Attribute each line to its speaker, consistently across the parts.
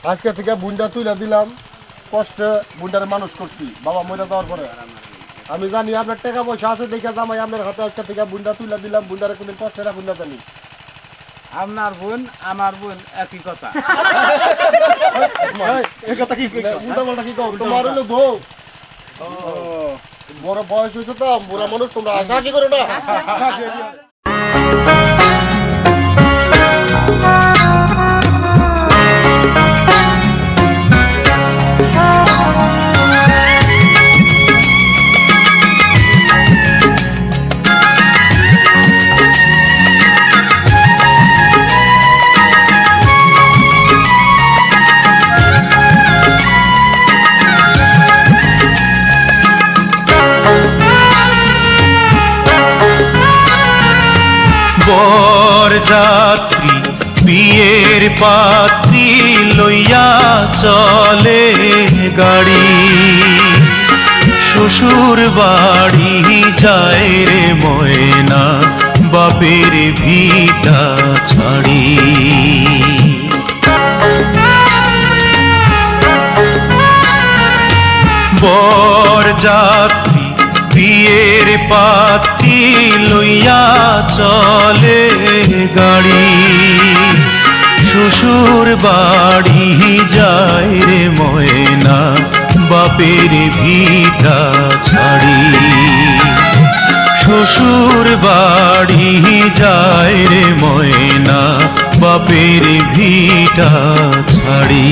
Speaker 1: আজকে থেকে বুনটা তুলে দিলাম, কষ্টে বুনটারে মানুষ করছি বাবা মরে যাওয়ার পরে। আমি জানি আপনার টাকা পয়সা আছে দেখে জামাই আপনার হাতে আজকে থেকে বুনটা তুলে দিলাম, বুনটারে কোনো কষ্টে রাখুন না জানি।
Speaker 2: আপনার বোন আমার বোন একই কথা।
Speaker 1: উল্টাপাল্টা কি কও? তোমার হলো বউ, বড় বয়স হয়েছে তো, বুড়া মানুষ, তোমরা হাসাহাসি করো না।
Speaker 3: বরযাত্রী বিয়ের পাত্রী লইয়া চলে গাড়ি, শ্বশুর বাড়ি যায় রে ময়না বাপের ভিটা ছাড়ি। বরযাত্রী বিয়ের পাত্রী লইয়া চলে গাড়ি, শ্বশুর বাড়ি যায় রে ময়না বাপের ভিটা ছাড়ি। শ্বশুর বাড়ি যায় রে ময়না বাপের ভিটা ছাড়ি।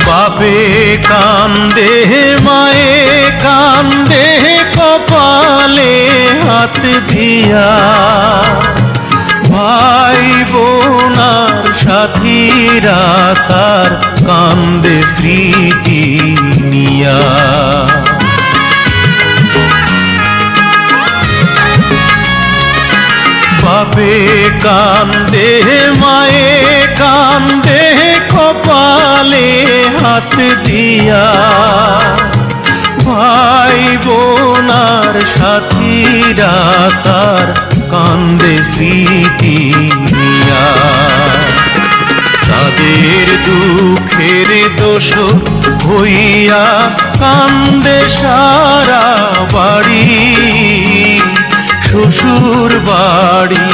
Speaker 3: বাপে কান্দে মায়ে কান্দে কপালে হাত দিয়া, ভাই বোনার সাথীরা তার কান্দে স্মৃতি নিয়া। বাপে কান্দে মায়ে কান্দে কপালে হাত দিয়া, ভাই বোনার সাথীরা তার কান্দে স্মৃতি নিয়া। তাদের দুঃখের দোষ হইয়া কান্দে সারা বাড়ি, শ্বশুর বাড়ি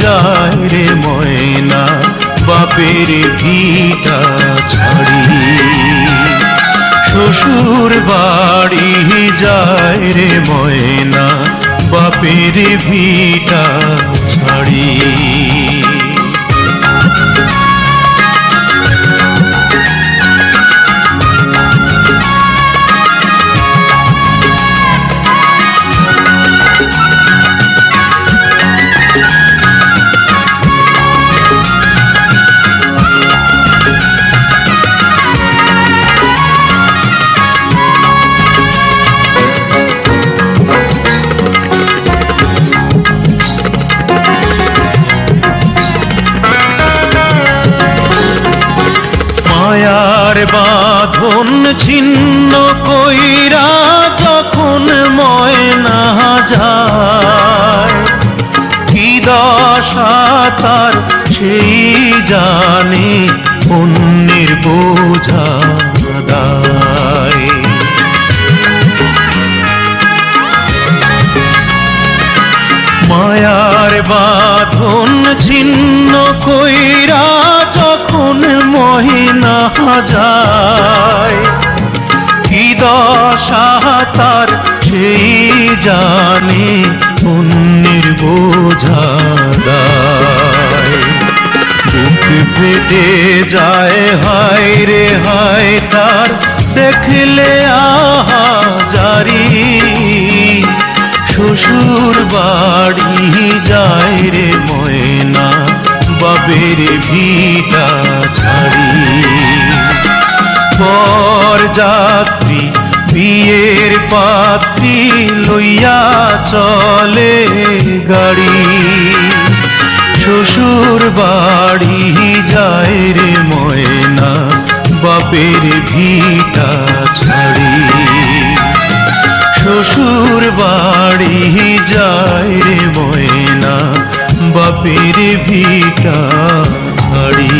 Speaker 3: যায় রে ময়না বাপের ভিটা ছাড়ি। শ্বশুর বাড়ি যায় রে ময়না বাপের ভিটা ছাড়ি। মায়ার বাঁধন ছিন্ন কইরা যখন ময়না যায়, কি দশা তার সেই জানে অন্যের বোঝা দায়। মায়ার বাঁধন ছিন্ন কইরা যখন মহিনা যায়, কি দশা তার সেই জানে অন্যের বোঝা দায়। বুক ফেটে যায় হায় রে হায় তার দেখলে আহা জারি, শ্বশুর বাড়ি যায় রে ময়না বাপের ভিটা ছাড়ি। পর যাত্রী বিয়ের পাত্রী লইয়া চলে গাড়ি, শ্বশুর বাড়ি যায় রে ময়না বাপের ভিটা ছাড়ি। শ্বশুর বাড়ি যায় রে ময়না বাপের ভিটা ছাড়ি।